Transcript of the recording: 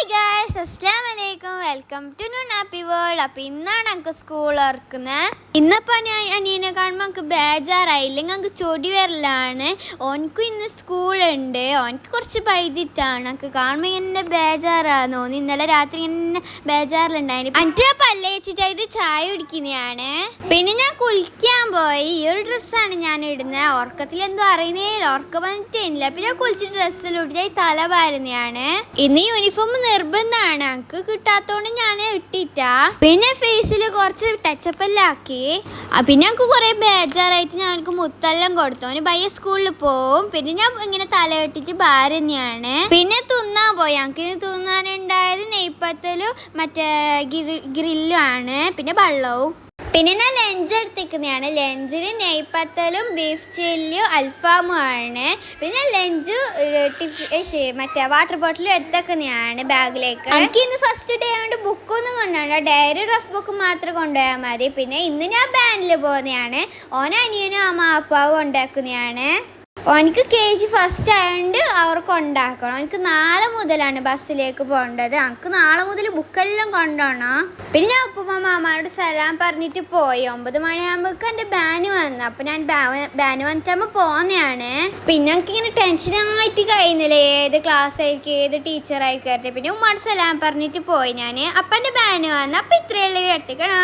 Hi guys, അസ്സലാമു അലൈക്കും. Welcome to happy world. അപ്പോൾ ഇന്നാണ് ഞങ്ങൾക്ക് സ്കൂൾ തുറക്കുന്നത്. ഇന്നിപ്പോൾ ഞാൻ അനിയനെ കാണുമ്പോൾ ഞങ്ങൾക്ക് ബേജാറായി, ഇല്ലെങ്കിൽ ഞങ്ങൾക്ക് ചൊടി വരലാണ്. ഓനക്കും ഇന്ന് സ്കൂളുണ്ട്, ഓനക്ക് കുറച്ച് വൈകിട്ടാണ്. ഞങ്ങൾക്ക് കാണുമ്പോൾ ഇങ്ങനെ ബേജാറാന്ന് തോന്നി. ഇന്നലെ രാത്രി ഇങ്ങനെ ബേജാറിലുണ്ടായിരുന്നു. എന്നിട്ട് ഞാൻ പല്ലേച്ചിട്ടായിട്ട് ചായ കുടിക്കുന്നതാണ്. പിന്നെ ഞാൻ കുളിക്കാൻ പോയി. ഈ ഒരു ഡ്രസ്സാണ് ഞാൻ ഇടുന്നത്. ഉറക്കത്തിൽ എന്തോ അറിയുന്നേ ഉറക്കം വന്നിട്ടില്ല. പിന്നെ കുളിച്ച് ഡ്രസ്സിലൂടെ തല പാരുന്നതാണ്. ഇന്ന് യൂണിഫോം നിർബന്ധമാണ്, ഞങ്ങൾക്ക് കിട്ടാത്തോണ്ട് ഞാൻ ഇട്ടിട്ടാ. പിന്നെ ഫേസിൽ കുറച്ച് ടച്ചപ്പ് എല്ലാം ആക്കി. പിന്നെ ഞങ്ങൾക്ക് കുറെ ബേജാറായിട്ട് ഞാൻ എനിക്ക് മുത്തെല്ലാം കൊടുത്തു. അവന് ബയ്യ സ്കൂളിൽ പോവും. പിന്നെ ഞാൻ ഇങ്ങനെ തല കെട്ടിട്ട് ഭാരന്നെയാണ്. പിന്നെ തിന്നാൻ പോയി. ഞങ്ങൾക്ക് തിന്നാനുണ്ടായത് നെയ്പ്പത്തലും മറ്റേ ഗ്രില്ലും ആണ്, പിന്നെ വെള്ളവും. പിന്നെ ഞാൻ ലഞ്ച് എടുത്തിരിക്കുന്നതാണ്. ലഞ്ചിന് നെയ്പ്പത്തലും ബീഫ് ചില്ലിയും അൽഫാമും ആണ്. പിന്നെ ലഞ്ച് മറ്റേ വാട്ടർ ബോട്ടിൽ എടുത്തേക്കുന്നതാണ് ബാഗിലേക്ക്. എനിക്ക് ഇന്ന് ഫസ്റ്റ് ഡേ ആയതുകൊണ്ട് ബുക്കൊന്നും കൊണ്ടുപോകണ്ട, ഡയറി റഫ് ബുക്ക് മാത്രം കൊണ്ടുപോയാൽ മതി. പിന്നെ ഇന്ന് ഞാൻ ബാനിൽ പോകുന്നതാണ്. ഓനനിയനും അമ്മ അപ്പാവും കൊണ്ടാക്കുന്നതാണ്. എനിക്ക് KG ഫസ്റ്റ് ആയതുകൊണ്ട് അവർക്ക് ഉണ്ടാക്കണം. എനിക്ക് നാളെ മുതലാണ് ബസ്സിലേക്ക് പോകേണ്ടത്. എനിക്ക് നാളെ മുതൽ ബുക്കെല്ലാം കൊണ്ടുപോകണം. പിന്നെ ഞാൻ ഉപ്പുമ്മ മാമാരോട് സലാം പറഞ്ഞിട്ട് പോയി. 9 മണിയാകുമ്പോഴേക്കും എൻ്റെ ബാന് വന്നു. അപ്പം ഞാൻ ബാന് വന്നിട്ടാകുമ്പോൾ പോകുന്നതാണ്. പിന്നെ എനിക്കിങ്ങനെ ടെൻഷനായിട്ട് കഴിയുന്നില്ല, ഏത് ക്ലാസ് ആയിരിക്കും ഏത് ടീച്ചറായിരിക്കും. പിന്നെ ഉമ്മാട് സലാം പറഞ്ഞിട്ട് പോയി ഞാൻ. അപ്പം എൻ്റെ ബാന് വന്നു. അപ്പം ഇത്രയുള്ള അടുത്തേക്കാണ്.